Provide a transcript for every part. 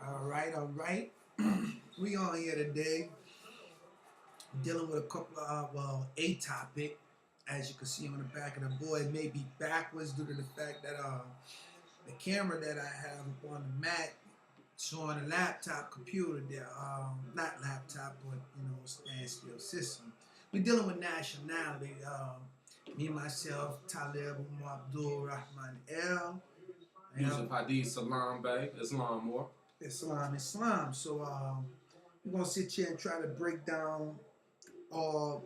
All right, all right. We on here today dealing with a couple of a topic. As you can see on the back of the board, it may be backwards due to the fact that the camera that I have up on the mat showing a laptop computer there, not laptop, but standstill system. We're dealing with nationality. Me myself, Tailb Abdul Rahman El. Yusuf Hadid, Salam Bay, Islam more. Islam. So we're gonna sit here and try to break down, or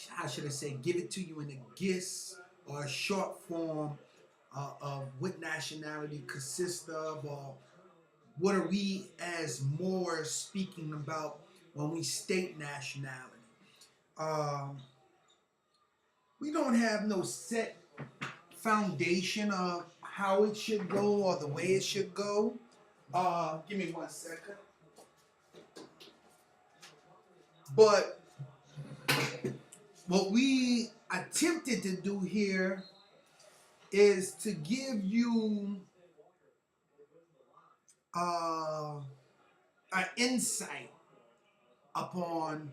how should I say, give it to you in a gist or a short form of what nationality consists of, or what are we as Moors speaking about when we state nationality. Um, we don't have no set foundation of how it should go or the way it should go. Give me 1 second. But what we attempted to do here is to give you an insight upon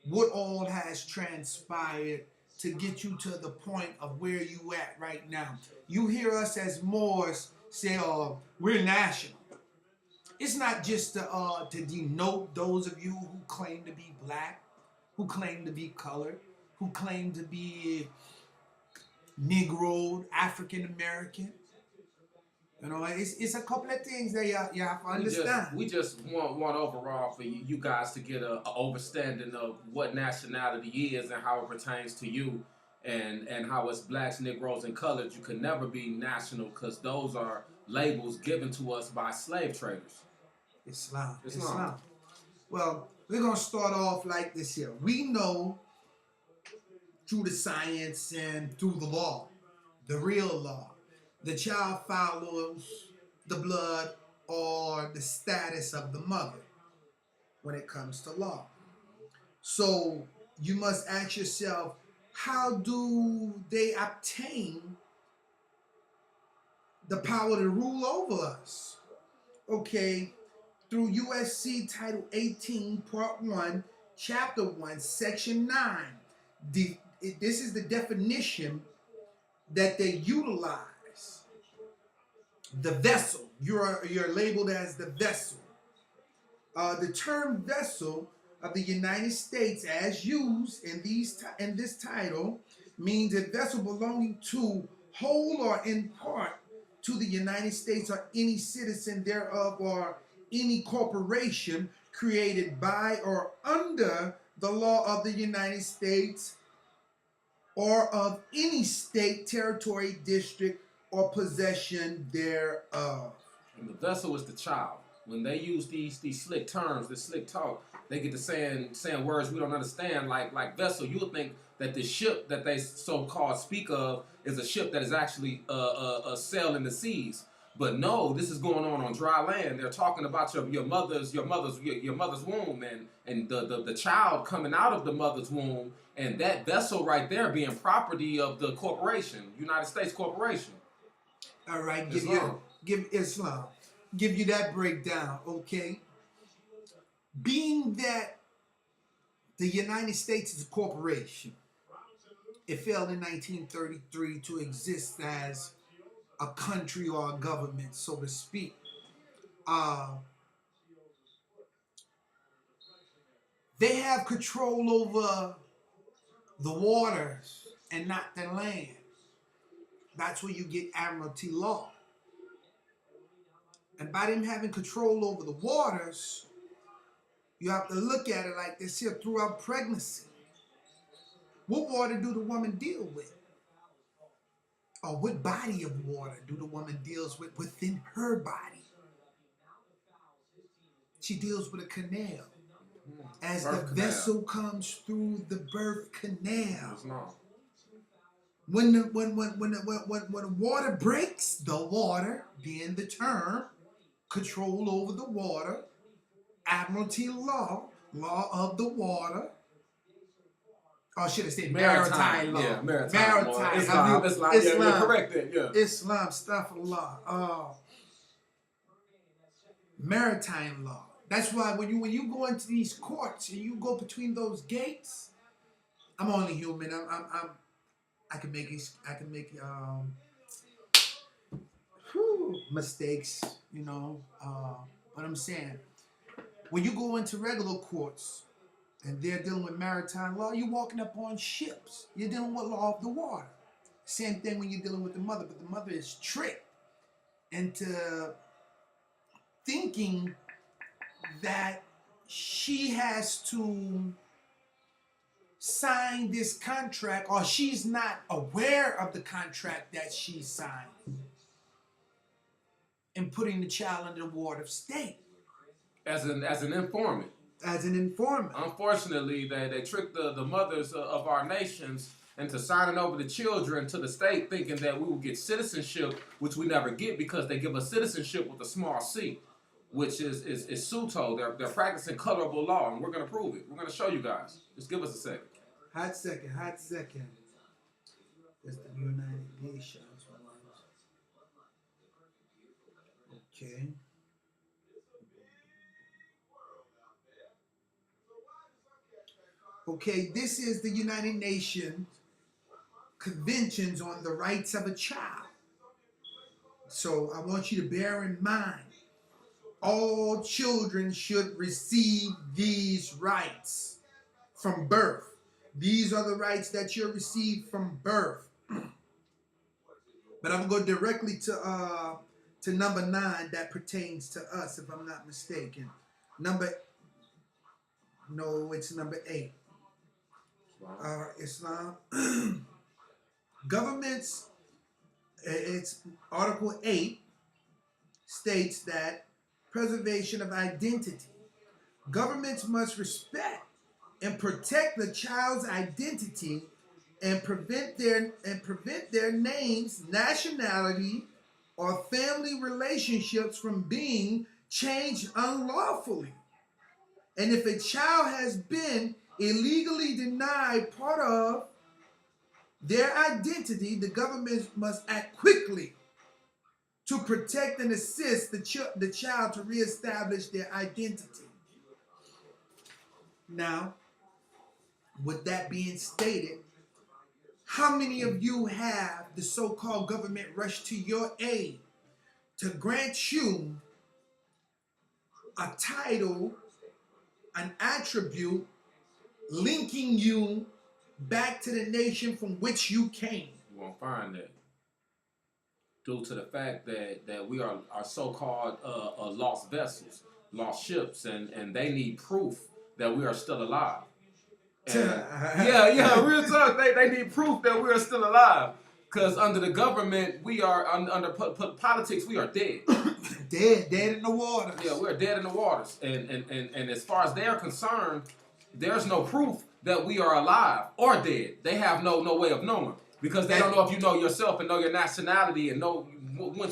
what all has transpired to get you to the point of where you at right now. You hear us as Moors say, we're national. It's not just to denote those of you who claim to be black, who claim to be colored, who claim to be Negro, African American. It's a couple of things that you have to understand. We just want overall for you guys to get a understanding of what nationality is and how it pertains to you, and how as blacks, Negroes, and colored, you can never be national because those are labels given to us by slave traders. Islam. Well, we're going to start off like this here. We know through the science and through the law, the real law, the child follows the blood or the status of the mother when it comes to law. So you must ask yourself, how do they obtain the power to rule over us? Okay, through USC Title 18, Part 1, Chapter 1, Section 9. This is the definition that they utilize. The vessel. You're labeled as the vessel. The term vessel of the United States, as used in this title, means a vessel belonging to, whole or in part, to the United States or any citizen thereof, or any corporation created by or under the law of the United States or of any state, territory, district, or possession thereof. And the vessel is the child. When they use these slick terms, this slick talk, they get to saying words we don't understand, like vessel. You would think that the ship that they so-called speak of is a ship that is actually a sail in the seas. But no, this is going on dry land. They're talking about your mother's womb, and the child coming out of the mother's womb, and that vessel right there being property of the corporation, United States Corporation. All right, give Islam. Give you that breakdown, okay? Being that the United States is a corporation, it failed in 1933 to exist as a country or a government, so to speak. They have control over the waters and not the land. That's where you get admiralty law. And by them having control over the waters, you have to look at it like this here throughout pregnancy. What water do the woman deal with? Or what body of water do the woman deals with within her body? She deals with a canal. As the vessel comes through the birth canal. When the water breaks, the water being the term, control over the water, admiralty law, law of the water, or should I say maritime law? Yeah, maritime law. Islam. Islam. Yeah, you're correct there. Yeah. Islam, astaghfirullah. maritime law. That's why when you go into these courts and you go between those gates, I'm only human. I can make mistakes, you know. But I'm saying when you go into regular courts and they're dealing with maritime law, you're walking up on ships. You're dealing with law of the water. Same thing when you're dealing with the mother, but the mother is tricked into thinking that she has to sign this contract, or she's not aware of the contract that she signed, and putting the child under the ward of state. As an informant. As an informant. Unfortunately, they tricked the mothers of our nations into signing over the children to the state, thinking that we will get citizenship, which we never get because they give us citizenship with a small c, which is pseudo. They're practicing colorable law, and we're going to prove it. We're going to show you guys. Just give us a second. Hot second. That's the United Nations. Okay. Okay, this is the United Nations Conventions on the Rights of a Child. So I want you to bear in mind, all children should receive these rights from birth. These are the rights that you'll receive from birth. But I'm going to go directly to number 9 that pertains to us, if I'm not mistaken. It's number 8. Islam. Governments, it's Article 8 states that preservation of identity. Governments must respect and protect the child's identity and prevent their names, nationality, or family relationships from being changed unlawfully. And if a child has been illegally denied part of their identity, the government must act quickly to protect and assist the child to reestablish their identity. Now, with that being stated, how many of you have the so-called government rush to your aid to grant you a title, an attribute, linking you back to the nation from which you came? You won't find that. Due to the fact that we are so-called lost vessels, lost ships, and they need proof that we are still alive. And real talk. They need proof that we are still alive. Because under the government, we are under politics. We are dead. dead in the waters. Yeah, we're dead in the waters. And as far as they are concerned, there's no proof that we are alive or dead. They have no way of knowing because they don't know if you know yourself and know your nationality and know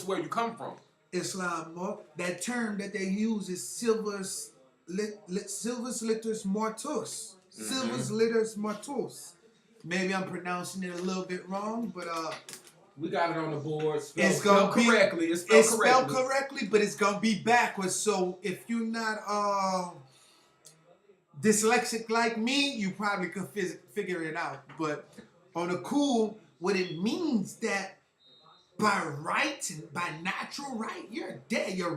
where you come from. Islam, that term that they use is silvus litters mortus. Silvus litters mortus. Maybe I'm pronouncing it a little bit wrong, but we got it on the board. It's spelled correctly. It's spelled correctly, but it's gonna be backwards. So if you're not dyslexic like me, you probably could figure it out. But on the cool, what it means that by right and by natural right, you're dead. You're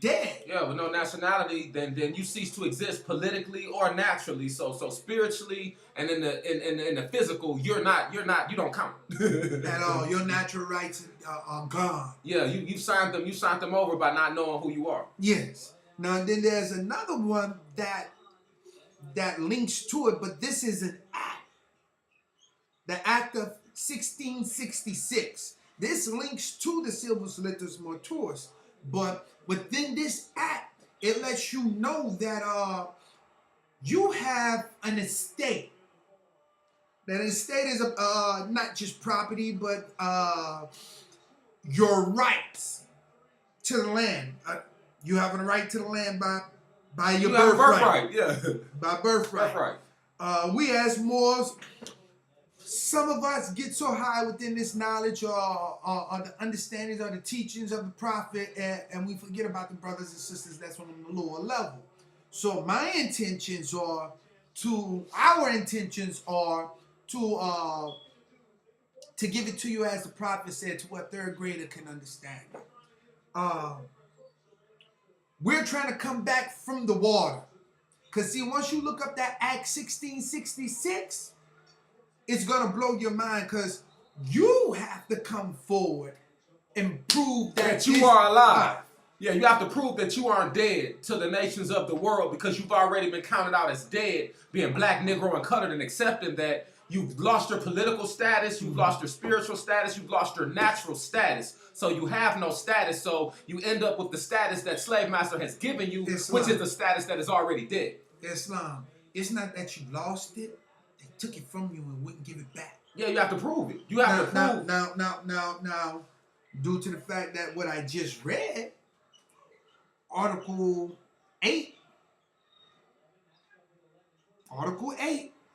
dead. Yeah, with no nationality, then you cease to exist politically or naturally. So spiritually and in the physical, you don't count at all. Your natural rights are gone. Yeah, you signed them over by not knowing who you are. Yes. Now then, there's another one that links to it, but this is an act. The Act of 1666. This links to the Silvus Litters Mortuus, but within this act, it lets you know that you have an estate. That an estate is not just property, but your rights to the land. You have a right to the land by your birthright. Yeah. By birthright. We as Moors some of us get so high within this knowledge or the understandings or the teachings of the prophet, and we forget about the brothers and sisters that's on the lower level. So our intentions are to give it to you as the prophet said, to what third grader can understand. We're trying to come back from the water. Because see, once you look up that Acts 16:66, it's going to blow your mind, because you have to come forward and prove that you are alive. Yeah, you have to prove that you aren't dead to the nations of the world, because you've already been counted out as dead, being black, Negro, and colored, and accepting that you've lost your political status, you've lost your spiritual status, you've lost your natural status. So you have no status, so you end up with the status that slave master has given you, which is the status that is already dead. Islam. It's not that you lost it, they took it from you and wouldn't give it back. Yeah, you have to prove it. You have to prove it. Now, due to the fact that what I just read, Article 8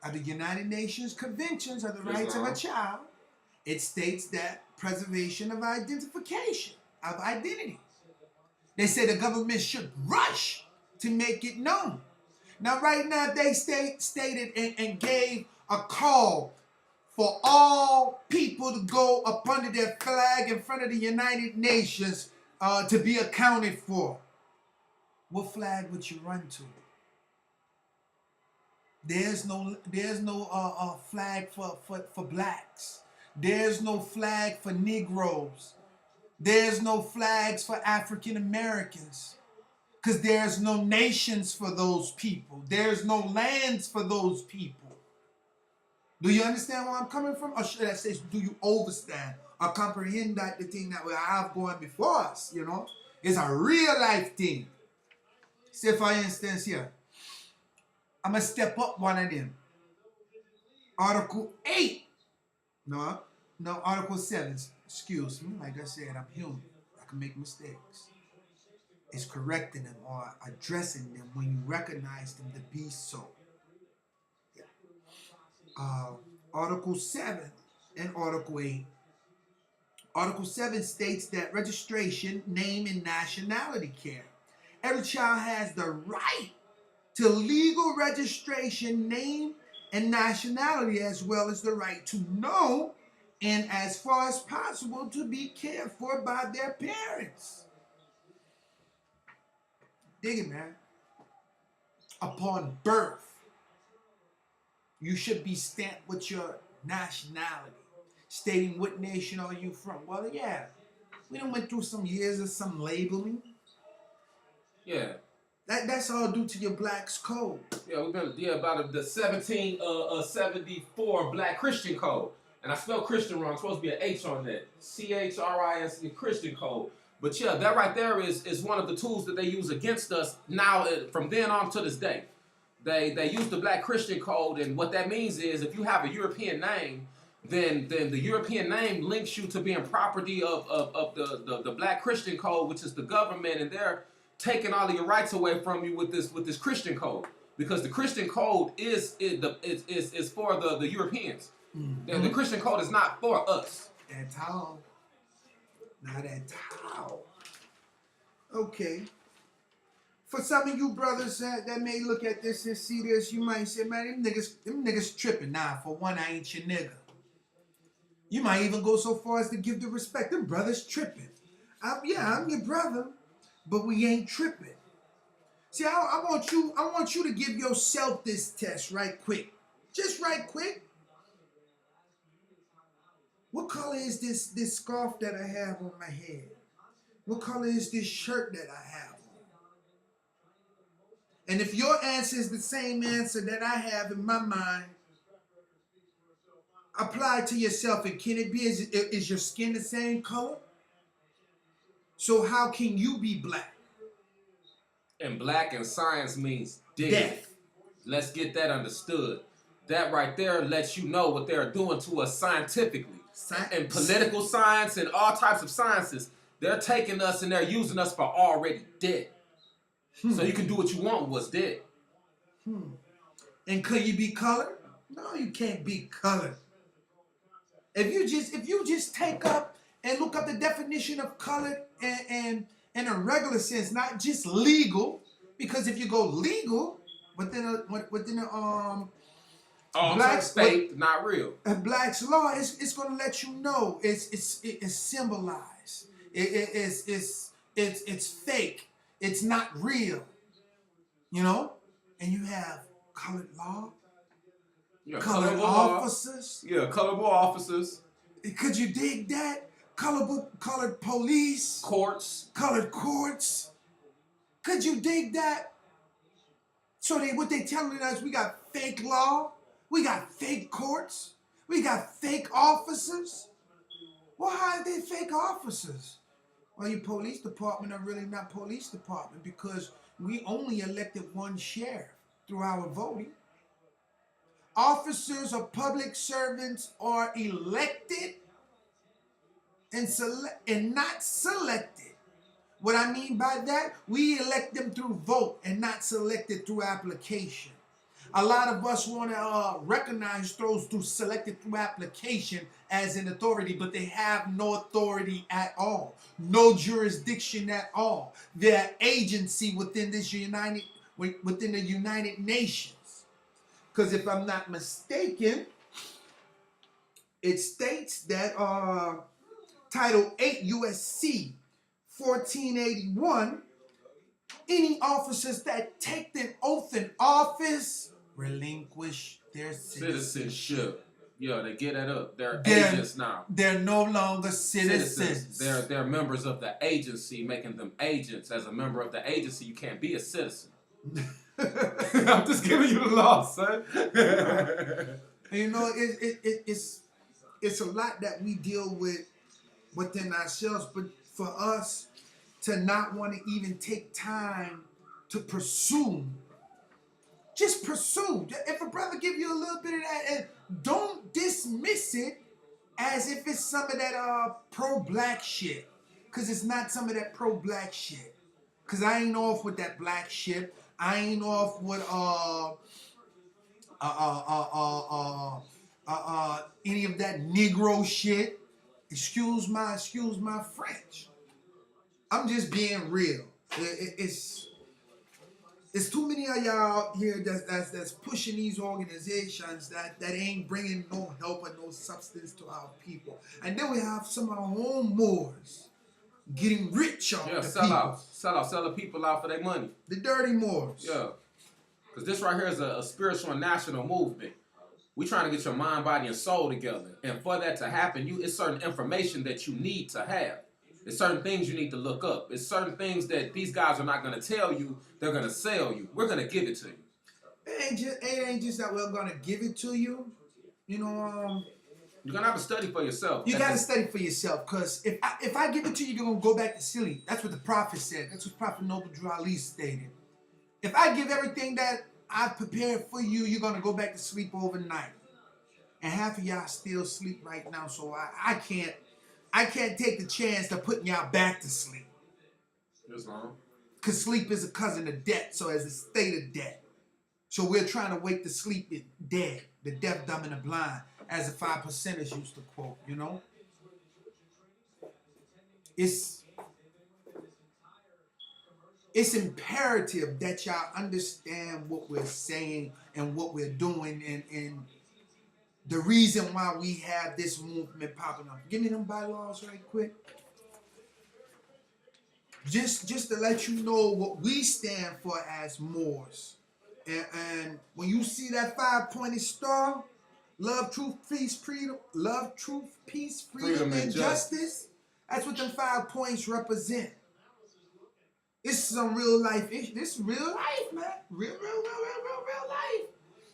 of the United Nations Conventions of the Rights of a Child, it states that preservation of identification, of identity. They say the government should rush to make it known. Now, right now, they stated and gave a call for all people to go up under their flag in front of the United Nations to be accounted for. What flag would you run to? There's no flag for blacks. There's no flag for Negroes. There's no flags for African Americans. Because there's no nations for those people. There's no lands for those people. Do you understand where I'm coming from? Or should I say, do you understand or comprehend that the thing that we have going before us, you know, is a real life thing? Say, for instance, here, I'm going to step up one of them. Article 8. No, Article 7. Excuse me. Like I said, I'm human. I can make mistakes. It's correcting them or addressing them when you recognize them to be so. Yeah. Article 7 and Article 8. Article 7 states that registration, name, and nationality care. Every child has the right to legal registration, name, and nationality, as well as the right to know and, as far as possible, to be cared for by their parents. Dig it, man. Upon birth, you should be stamped with your nationality, stating what nation are you from. Well, yeah, we done went through some years of some labeling. Yeah. That's all due to your Black's Code. Yeah, we've been about the 1774 Black Christian Code. And I spelled Christian wrong. It's supposed to be an H on that. CHRIST, Christian Code. But yeah, that right there is one of the tools that they use against us now, from then on to this day. They use the Black Christian Code, and what that means is if you have a European name, then the European name links you to being property of the Black Christian Code, which is the government, and they're taking all of your rights away from you with this Christian Code, because the Christian Code is for the Europeans. Mm-hmm. The Christian Code is not for us. That's how. Not at all. Okay. For some of you brothers that may look at this and see this, you might say, man, them niggas tripping. Nah, for one, I ain't your nigga. You might even go so far as to give the respect. Them brothers tripping. I'm your brother, but we ain't tripping. See, I want you to give yourself this test right quick. Just right quick. What color is this scarf that I have on my head? What color is this shirt that I have on? And if your answer is the same answer that I have in my mind, apply it to yourself. And can it be, is your skin the same color? So how can you be black? And black in science means death. Let's get that understood. That right there lets you know what they're doing to us scientifically. In political science and all types of sciences, they're taking us and they're using us for already dead. So you can do what you want with what's dead. And could you be colored? No, you can't be colored. If you just take up and look up the definition of colored and in a regular sense, not just legal, because if you go legal within a blacks fake, not real. Black's law, it's gonna let you know it's symbolized. It's fake. It's not real. You know, and you have colored law, colored officers. Yeah, colorable officers. Could you dig that? Colored police. Courts. Colored courts. Could you dig that? So what they telling us, we got fake law, we got fake courts, we got fake officers. Well, how are they fake officers? Well, your police department are really not police department because we only elected one sheriff through our voting. Officers or public servants are elected and not selected. What I mean by that, we elect them through vote and not selected through application. A lot of us want to recognize those through selected through application as an authority, but they have no authority at all, no jurisdiction at all. They're agency within the United Nations. Because if I'm not mistaken, it states that Title 8 USC 1481, any officers that take the oath in office relinquish their citizenship. Yeah, they get that up. They're agents now. They're no longer citizens. They're members of the agency, making them agents. As a member of the agency, you can't be a citizen. I'm just giving you the law, son. You know, it's a lot that we deal with within ourselves, but for us to not want to even take time to pursue, just pursue. If a brother give you a little bit of that, and don't dismiss it as if it's some of that pro-black shit, because it's not some of that pro-black shit. Because I ain't off with that black shit. I ain't off with any of that Negro shit. Excuse my French. I'm just being real. It's too many of y'all out here that's pushing these organizations that ain't bringing no help or no substance to our people. And then we have some of our own Moors getting rich off the people. Sell the people out for their money. The dirty Moors. Yeah. Because this right here is a spiritual and national movement. We trying to get your mind, body, and soul together. And for that to happen, it's certain information that you need to have. It's certain things you need to look up. It's certain things that these guys are not going to tell you. They're going to sell you. We're going to give it to you. It ain't just that we're going to give it to you. You know, you're going to have to study for yourself. You got to study for yourself, because if I give it to you, you're going to go back to sleep. That's what the prophet said. That's what Prophet Noble Drew Ali stated. If I give everything that I've prepared for you, you're going to go back to sleep overnight. And half of y'all still sleep right now, so I can't take the chance of putting y'all back to sleep. Yes, ma'am. Because sleep is a cousin of death, so as a state of death. So we're trying to wake the sleeping dead, the deaf, dumb, and the blind, as the 5%ers used to quote, you know? It's imperative that y'all understand what we're saying and what we're doing and the reason why we have this movement popping up. Give me them bylaws right quick. Just to let you know what we stand for as Moors. And when you see that 5-pointed star, love, truth, peace, freedom, and justice, that's what them 5 points represent. It's some real life issue. This is real life, man. Real life.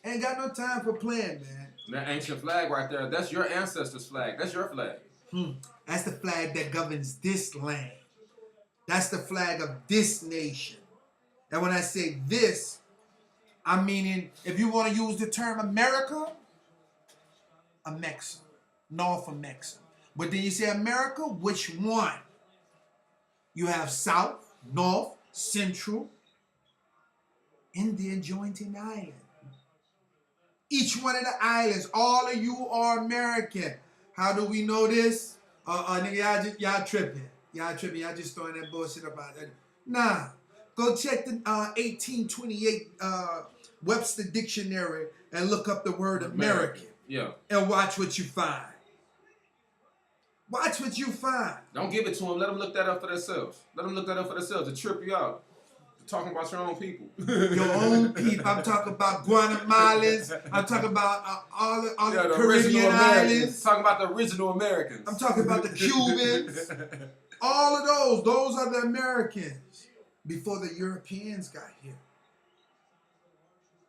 Ain't got no time for playing, man. That ancient flag right there, that's your ancestors' flag. That's your flag. That's the flag that governs this land. That's the flag of this nation. And when I say this, I'm meaning, if you want to use the term America, a Mexican, North of Mexico. But then you say America, which one? You have South, North, Central, and the adjoining island. Each one of the islands, all of you are American. How do we know this? Nigga, y'all tripping. Y'all tripping. Y'all just throwing that bullshit about that. Nah. Go check the 1828 Webster Dictionary and look up the word American. Yeah. And watch what you find. Watch what you find. Don't give it to them. Let them look that up for themselves. Let them look that up for themselves to trip you out. Talking about your own people. Your own people. I'm talking about Guatemalans. I'm talking about all the Caribbean islands. Talking about the original Americans. I'm talking about the Cubans. All of those. Those are the Americans. Before the Europeans got here.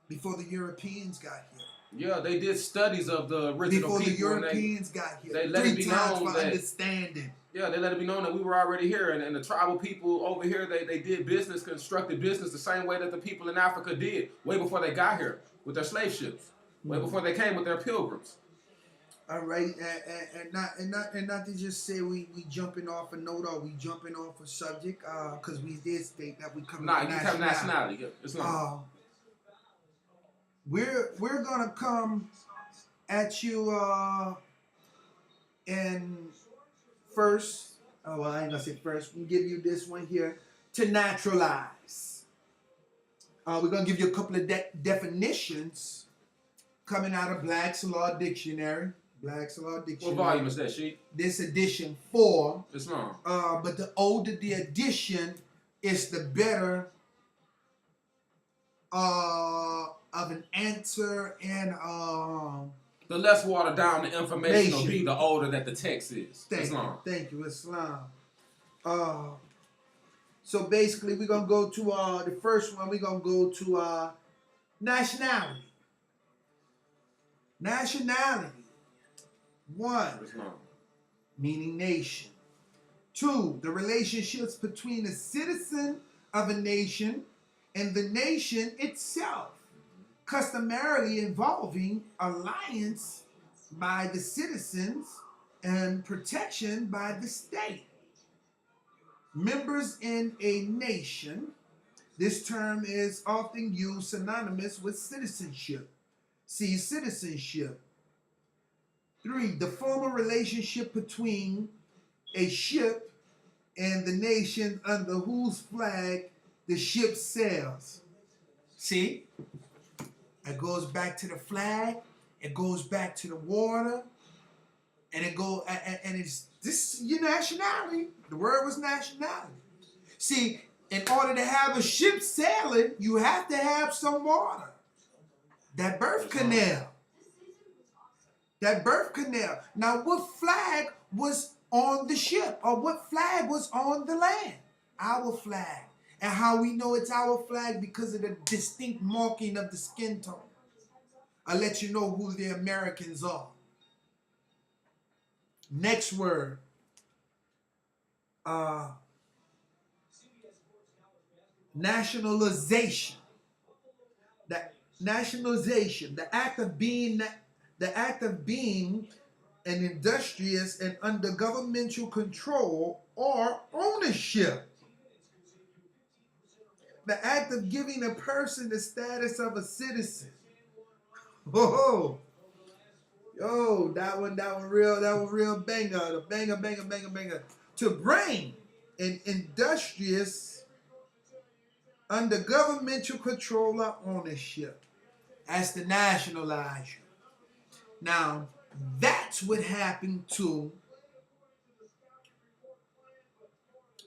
Before the Europeans got here. Yeah, they did studies of the original people. Before the Europeans got here. They let it be known for that, understanding. Yeah, they let it be known that we were already here. And the tribal people over here, they did business, constructed business the same way that the people in Africa did way before they got here with their slave ships. Way before they came with their pilgrims. All right, and not to just say we jumping off a note or we jumping off a subject, because we did state that we come. Nah, you come nationality. Yeah, it's not. We're gonna come at you in first. Oh well, I ain't gonna say first. We'll give you this one here to naturalize. We're gonna give you a couple of definitions coming out of Black's Law Dictionary. Black's Law Dictionary. What volume is that, Sheik? This edition 4. It's long. But the older the edition, is the better of an answer and the less watered down the information will be, the older that the text is. Thank you, Islam. So basically, we're gonna go to the first one. We're gonna go to nationality. Nationality. 1, meaning nation. 2, the relationships between a citizen of a nation and the nation itself, customarily involving alliance by the citizens and protection by the state. Members in a nation, this term is often used synonymous with citizenship. See citizenship. 3, the formal relationship between a ship and the nation under whose flag the ship sails. See? It goes back to the flag, it goes back to the water, and it's this your nationality. The word was nationality. See, in order to have a ship sailing, you have to have some water. That birth canal. That birth canal. Now, what flag was on the ship, or what flag was on the land? Our flag. And how we know it's our flag? Because of the distinct marking of the skin tone. I'll let you know who the Americans are. Next word. Nationalization. Nationalization. The act of being an industrious and under governmental control or ownership. The act of giving a person the status of a citizen. Oh, yo, that one real banger. The banger. To bring an industrious under governmental control or ownership. That's the nationalizer. Now, that's what happened to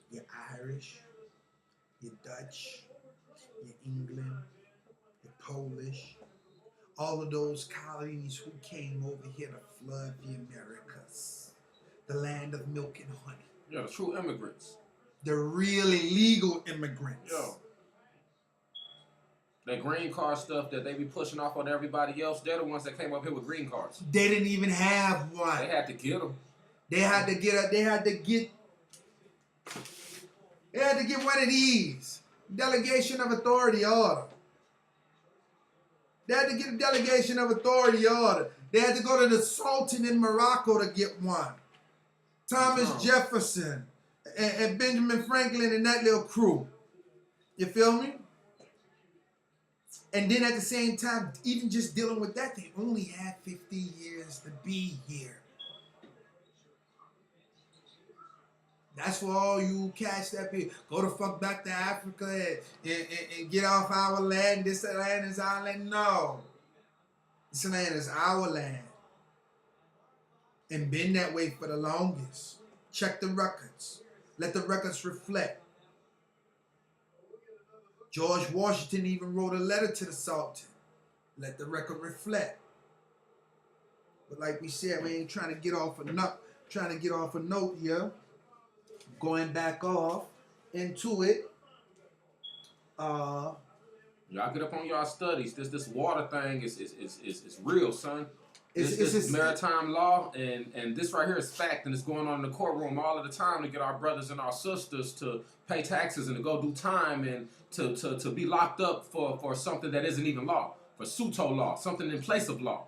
your Irish, your Dutch, your England, your Polish, all of those colonies who came over here to flood the Americas, the land of milk and honey. Yeah, the true immigrants. The really legal immigrants. Yo. That green card stuff that they be pushing off on everybody else, they're the ones that came up here with green cards. They didn't even have one. They had to get them. They had to get one of these. Delegation of authority order. They had to get a delegation of authority order. They had to go to the Sultan in Morocco to get one. Thomas Jefferson and Benjamin Franklin and that little crew. You feel me? And then at the same time, even just dealing with that, they only had 50 years to be here. That's for all you cats that be go the fuck back to Africa and get off our land. This land is our land. No, this land is our land and been that way for the longest. Check the records. Let the records reflect. George Washington even wrote a letter to the Sultan. Let the record reflect. But like we said, we ain't trying to get off a note here. Going back off into it. Y'all get up on y'all studies. This water thing is real, son. This is maritime law, and this right here is fact, and it's going on in the courtroom all of the time to get our brothers and our sisters to pay taxes and to go do time and to be locked up for something that isn't even law, for pseudo law, something in place of law.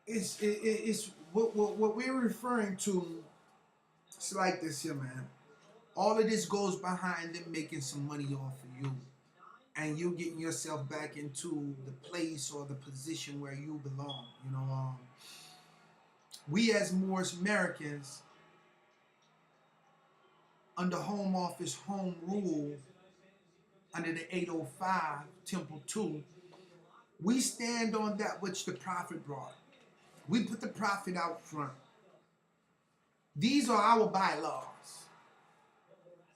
It's what we're referring to. It's like this here, man. All of this goes behind them making some money off of you, and you getting yourself back into the place or the position where you belong. You know, we as Moorish Americans, under Home Office Home Rule, under the 805 Temple 2, we stand on that which the Prophet brought. We put the Prophet out front. These are our bylaws.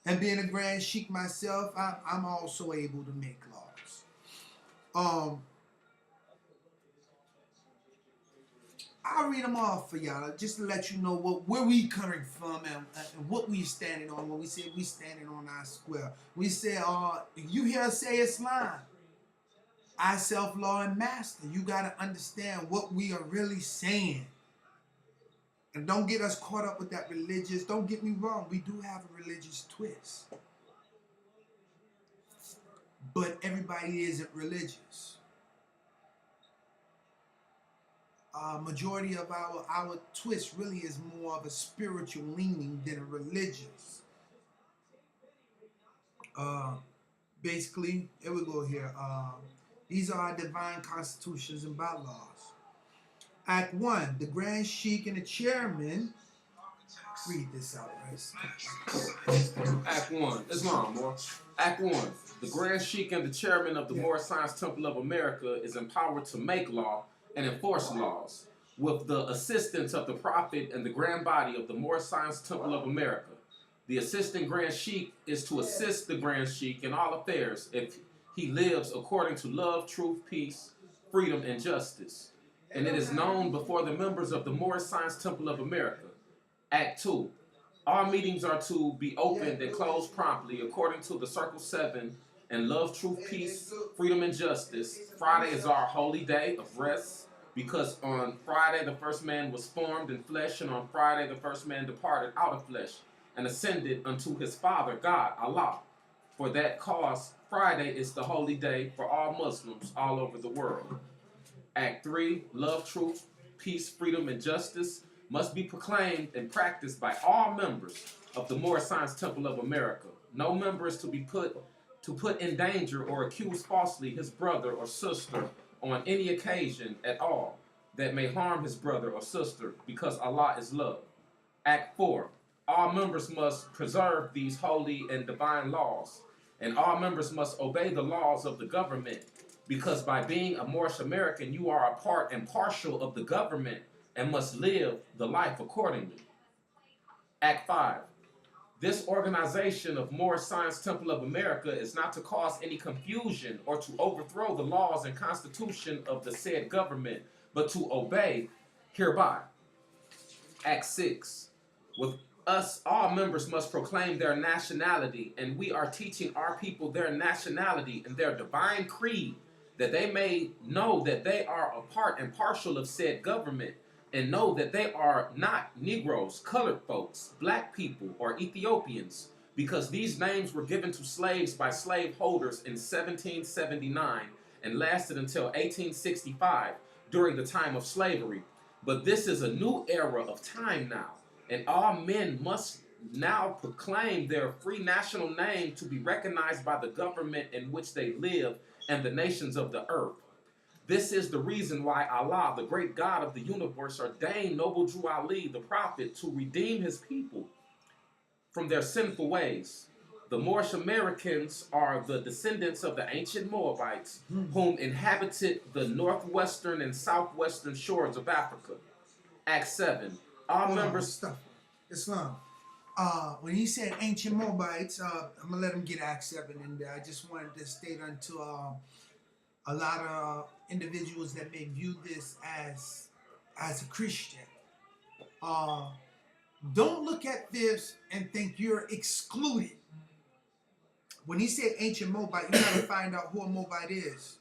And being a Grand Sheikh myself, I'm also able to make laws. I'll read them off for y'all, just to let you know where we coming from and what we standing on. When we say we standing on our square, we say, you hear us say Islam, I self-law and master. You got to understand what we are really saying. And don't get us caught up with that religious. Don't get me wrong. We do have a religious twist. But everybody isn't religious. Majority of our twist really is more of a spiritual leaning than a religious. Basically, here we go here. These are our divine constitutions and bylaws. Act 1, the Grand Sheikh and the Chairman. Read this out, right? Act 1, Islam, boy. Act 1, the Grand Sheikh and the Chairman of the Moorish Science Temple of America is empowered to make law and enforce laws with the assistance of the Prophet and the Grand Body of the Moorish Science Temple of America. The Assistant Grand Sheikh is to assist the Grand Sheikh in all affairs if he lives according to love, truth, peace, freedom, and justice. And it is known before the members of the Moorish Science Temple of America. Act 2. All meetings are to be opened and closed promptly according to the Circle 7 and love, truth, peace, freedom, and justice. Friday is our holy day of rest because on Friday the first man was formed in flesh, and on Friday the first man departed out of flesh and ascended unto his Father, God, Allah. For that cause, Friday is the holy day for all Muslims all over the world. Act 3, love, truth, peace, freedom, and justice must be proclaimed and practiced by all members of the Moorish Science Temple of America. No member is to be put in danger or accuse falsely his brother or sister on any occasion at all that may harm his brother or sister, because Allah is love. Act 4, all members must preserve these holy and divine laws, and all members must obey the laws of the government, because by being a Moorish American, you are a part and partial of the government and must live the life accordingly. Act 5. This organization of Moorish Science Temple of America is not to cause any confusion or to overthrow the laws and constitution of the said government, but to obey hereby. Act 6. With us, all members must proclaim their nationality, and we are teaching our people their nationality and their divine creed, that they may know that they are a part and partial of said government, and know that they are not Negroes, colored folks, black people, or Ethiopians, because these names were given to slaves by slaveholders in 1779 and lasted until 1865 during the time of slavery. But this is a new era of time now, and all men must now proclaim their free national name to be recognized by the government in which they live and the nations of the earth. This is the reason why Allah, the great God of the universe, ordained Noble Drew Ali, the prophet, to redeem his people from their sinful ways. The Moorish Americans are the descendants of the ancient Moabites, whom inhabited the northwestern and southwestern shores of Africa. Acts 7. All members. Stuff. Islam. When he said ancient Moabites, I'm gonna let him get Acts 7 in there. I just wanted to state unto a lot of individuals that may view this as a Christian. Don't look at this and think you're excluded. When he said ancient Moabite, you gotta find out who a Moabite is.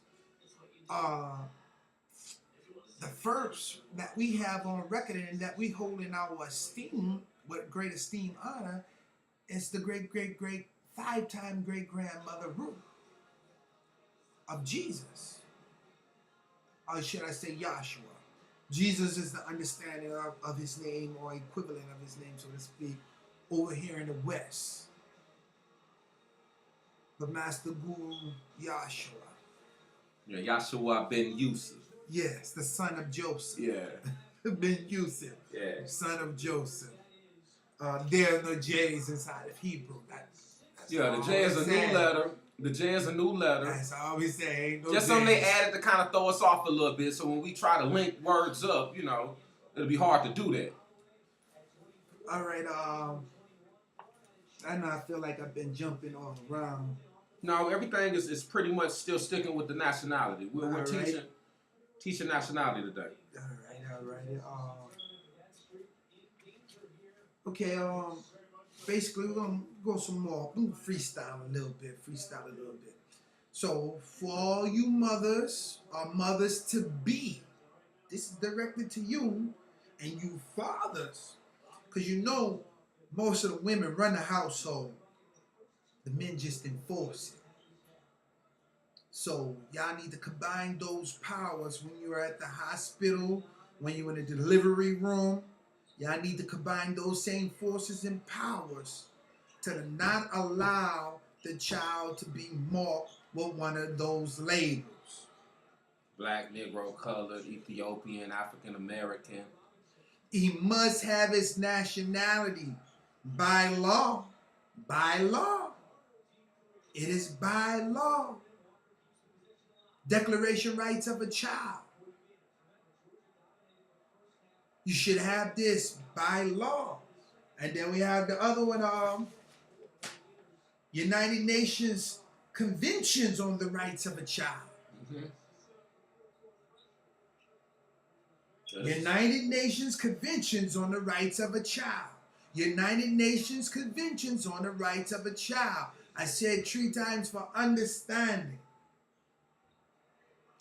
The first that we have on record and that we hold in our esteem, with great esteem, honor, is the great 5-time great grandmother Ruth of Jesus. Or should I say Yahshua? Jesus is the understanding of his name, or equivalent of his name, so to speak, over here in the West. The Master Guru Yahshua. Yeah, Yahshua ben Yusuf. Yes, the son of Joseph. Yeah. Ben Yusuf. Yeah. Son of Joseph. There are no J's inside of Hebrew. That's yeah, the J is a new letter. The J is a new letter. That's all we say. Ain't no Just something they added to kind of throw us off a little bit. So when we try to link words up, you know, it'll be hard to do that. All right. I know I feel like I've been jumping all around. No, everything is pretty much still sticking with the nationality. We're teaching nationality today. All right. Okay. Basically, we're gonna go some more. We're gonna freestyle a little bit. So, for all you mothers or mothers to be, this is directed to you and you fathers, because you know most of the women run the household. The men just enforce it. So y'all need to combine those powers when you're at the hospital, when you're in the delivery room. Y'all need to combine those same forces and powers to not allow the child to be marked with one of those labels. Black, Negro, colored, Ethiopian, African American. He must have his nationality by law. By law. It is by law. Declaration rights of a child. You should have this by law. And then we have the other one, United Nations Conventions on the Rights of a Child. Mm-hmm. United Nations Conventions on the Rights of a Child. United Nations Conventions on the Rights of a Child. I said 3 times for understanding.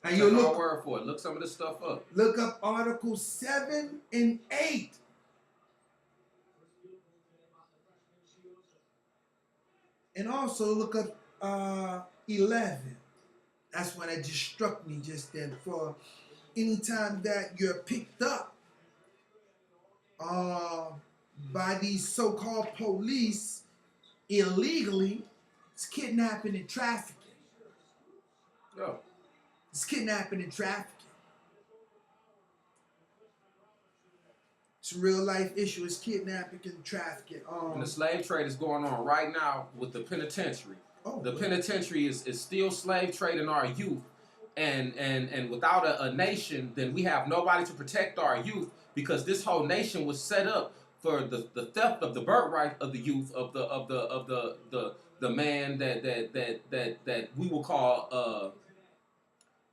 And you look, word for it. Look some of this stuff up. Look up Articles 7 and 8. And also look up 11. That's when it just struck me just then. For anytime that you're picked up by these so-called police illegally, it's kidnapping and trafficking. Yeah. It's kidnapping and trafficking. It's a real life issue. It's kidnapping and trafficking. And the slave trade is going on right now with the penitentiary. The penitentiary is still slave trading our youth. And without a nation, then we have nobody to protect our youth, because this whole nation was set up for the theft of the birthright of the youth, of the man that we will call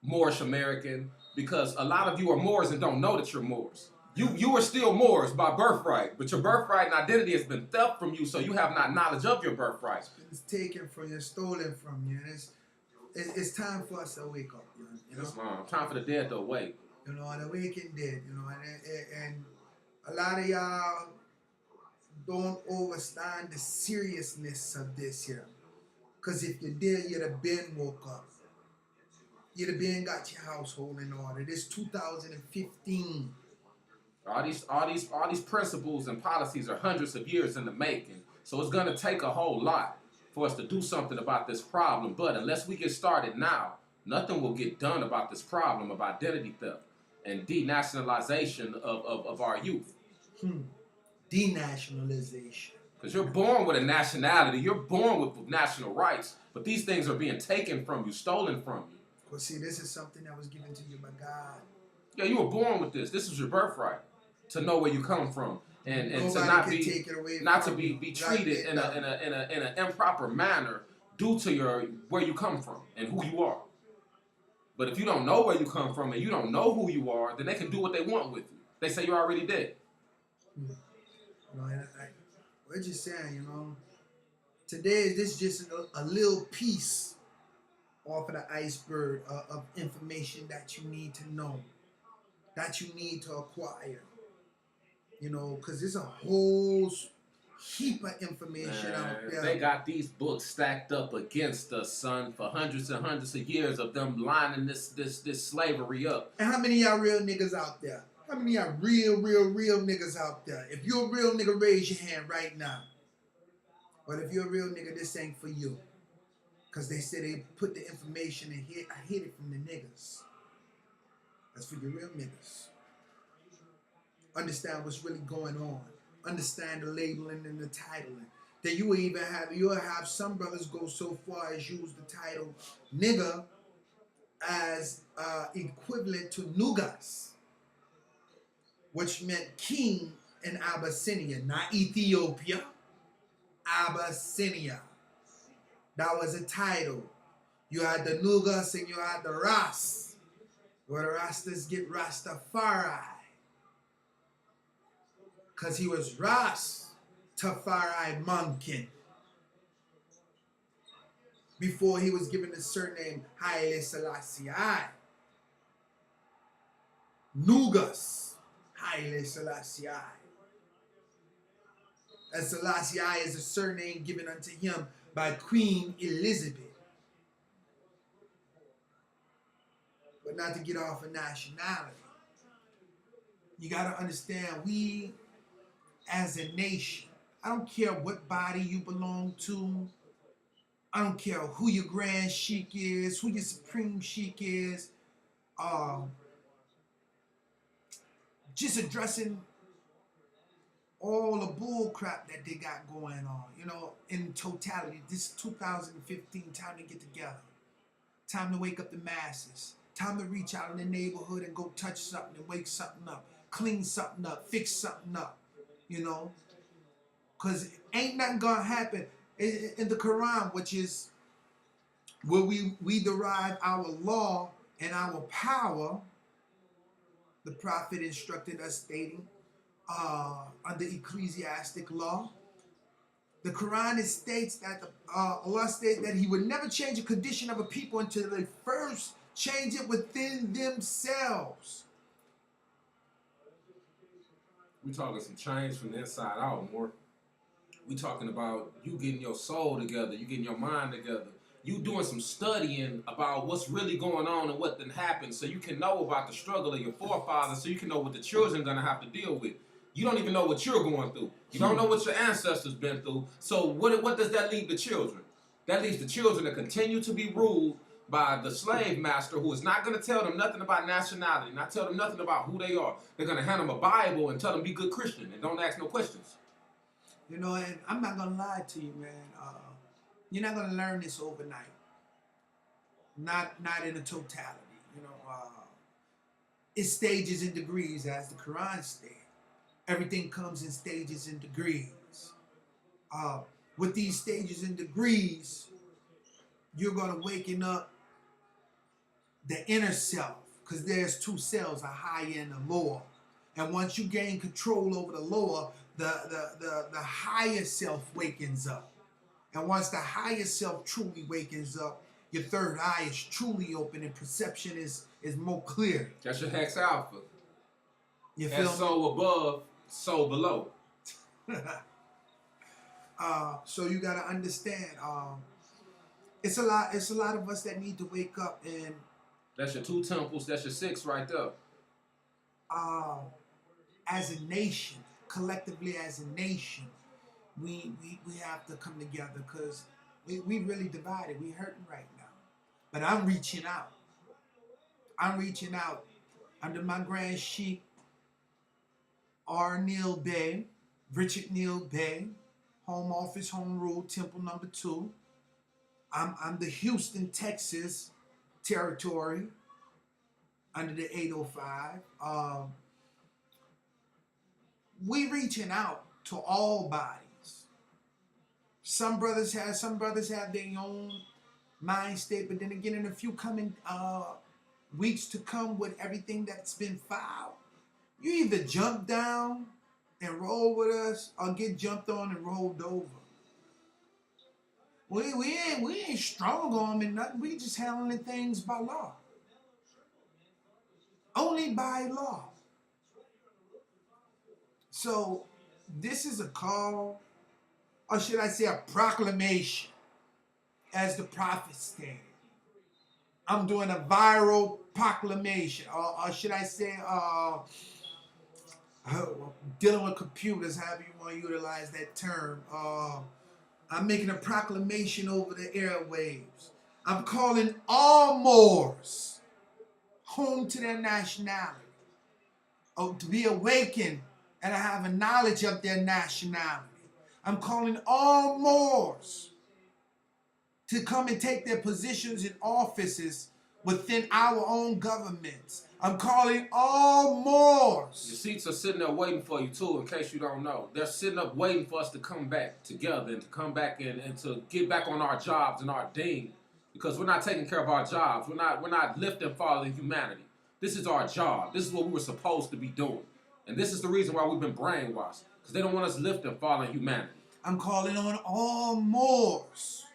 Moorish American, because a lot of you are Moors and don't know that you're Moors. You are still Moors by birthright, but your birthright and identity has been theft from you, so you have not knowledge of your birthright. It's taken from you, stolen from you, and it's time for us to wake up. You know? Time for the dead to awake. You know, and awaken dead. You know, and a lot of y'all don't understand the seriousness of this here. Because if you did, you'd have been woke up. You'd have been got your household in order. This 2015. All these principles and policies are hundreds of years in the making. So it's gonna take a whole lot for us to do something about this problem. But unless we get started now, nothing will get done about this problem of identity theft and denationalization of our youth. Denationalization. Because you're born with a nationality, you're born with national rights, but these things are being taken from you, stolen from you. Well, see, this is something that was given to you by God. Yeah, you were born with this. This is your birthright, to know where you come from, and to not be treated in an improper manner due to where you come from and who you are. But if you don't know where you come from and you don't know who you are, then they can do what they want with you. They say you're already dead. We're just saying, today this is just a little piece off of the iceberg of information that you need to know, that you need to acquire. Because there's a whole heap of information out there. They got these books stacked up against us, son, for hundreds and hundreds of years of them lining this slavery up. And how many of y'all real niggas out there? How many of y'all real niggas out there? If you're a real nigga, raise your hand right now. But if you're a real nigga, this ain't for you. Because they say they put the information in here. I hid it from the niggas. That's for your real niggas. Understand what's really going on. Understand the labeling and the titling. Then you'll have some brothers go so far as use the title nigga as equivalent to nugas, which meant king in Abyssinia, not Ethiopia. Abyssinia. That was a title. You had the nugas and you had the ras, where the rastas get Rastafari. Because he was Ras Tafari Monkin before he was given the surname Haile Selassie. Nugas Haile Selassie. And Selassie is a surname given unto him by Queen Elizabeth. But not to get off of nationality. You got to understand, we as a nation, I don't care what body you belong to. I don't care who your grand sheik is, who your supreme sheik is. Just addressing all the bull crap that they got going on, in totality. This is 2015, time to get together. Time to wake up the masses. Time to reach out in the neighborhood and go touch something and wake something up. Clean something up, fix something up. Because ain't nothing gonna happen in the Quran, which is where we derive our law and our power. The Prophet instructed us, stating under ecclesiastic law, the Quran states that Allah states that He would never change the condition of a people until they first change it within themselves. We talking some change from the inside out, more. We talking about you getting your soul together, you getting your mind together, you doing some studying about what's really going on and what then happened, so you can know about the struggle of your forefathers, so you can know what the children are gonna have to deal with. You don't even know what you're going through. You don't know what your ancestors been through. So what does that leave the children? That leaves the children to continue to be ruled by the slave master, who is not going to tell them nothing about nationality, not tell them nothing about who they are. They're going to hand them a Bible and tell them be good Christian and don't ask no questions. And I'm not going to lie to you, man. You're not going to learn this overnight. Not in a totality. It's stages and degrees, as the Quran states. Everything comes in stages and degrees. With these stages and degrees, you're going to waken up the inner self, because there's two selves, a higher and a lower. And once you gain control over the lower, the higher self wakens up. And once the higher self truly wakens up, your third eye is truly open and perception is more clear. That's your hex alpha. You feel me? Soul above, soul below. So you got to understand, it's a lot of us that need to wake up. And that's your 2 temples, that's your 6 right there. As a nation, collectively as a nation, we have to come together, because we really divided. We hurting right now. But I'm reaching out. I'm reaching out under my Grand Sheik, R. Neil Bay, Richard Neil Bay, Home Office, Home Rule, Temple Number 2. I'm the Houston, Texas territory under the 805. We reaching out to all bodies. Some brothers have their own mind state, but then again, in a few coming weeks to come with everything that's been filed, you either jump down and roll with us or get jumped on and rolled over. We ain't strong on them and nothing. We just handling things by law. Only by law. So this is a call, or should I say a proclamation, as the prophet stated. I'm doing a viral proclamation, or should I say, dealing with computers, however you want to utilize that term. I'm making a proclamation over the airwaves. I'm calling all Moors home to their nationality, to be awakened and have a knowledge of their nationality. I'm calling all Moors to come and take their positions in offices within our own governments. I'm calling all Moors. Your seats are sitting there waiting for you, too, in case you don't know. They're sitting up waiting for us to come back together and to come back and to get back on our jobs and our ding. Because we're not taking care of our jobs. We're not lifting fallen humanity. This is our job. This is what we were supposed to be doing. And this is the reason why we've been brainwashed. Because they don't want us lifting fallen humanity. I'm calling on all Moors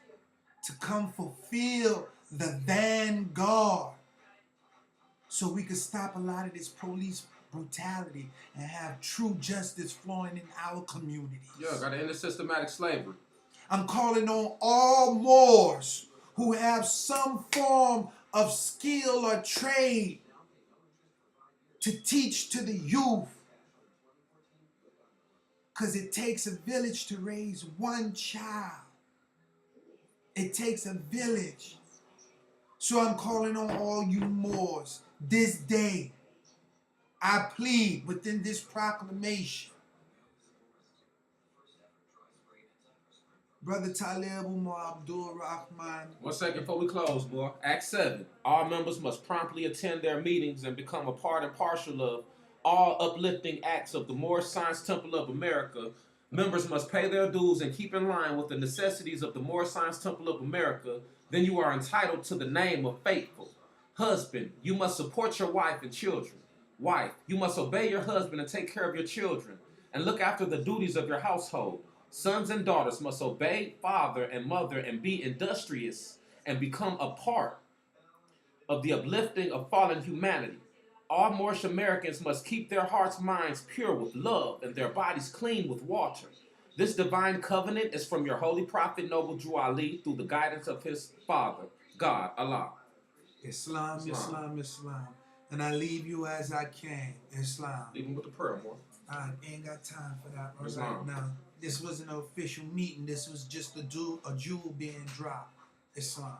to come fulfill the vanguard, so we can stop a lot of this police brutality and have true justice flowing in our communities. Yeah, gotta end the systematic slavery. I'm calling on all Moors who have some form of skill or trade to teach to the youth. Because it takes a village to raise one child. It takes a village. So I'm calling on all you Moors this day. I plead within this proclamation. Brother Tailb Umar Abdul Rahman. 1 second before we close, boy. Act 7. All members must promptly attend their meetings and become a part and partial of all uplifting acts of the Moor Science Temple of America. Members must pay their dues and keep in line with the necessities of the Moor Science Temple of America. Then you are entitled to the name of faithful. Husband, you must support your wife and children. Wife, you must obey your husband and take care of your children and look after the duties of your household. Sons and daughters must obey father and mother and be industrious and become a part of the uplifting of fallen humanity. All Moorish Americans must keep their hearts' minds pure with love and their bodies clean with water. This divine covenant is from your holy prophet, Noble Drew Ali, through the guidance of his father, God, Allah. Islam, Islam, Islam. And I leave you as I came, Islam. Leave him with the prayer, more. I ain't got time for that Islam. right now. This wasn't an official meeting. This was just a jewel being dropped. Islam.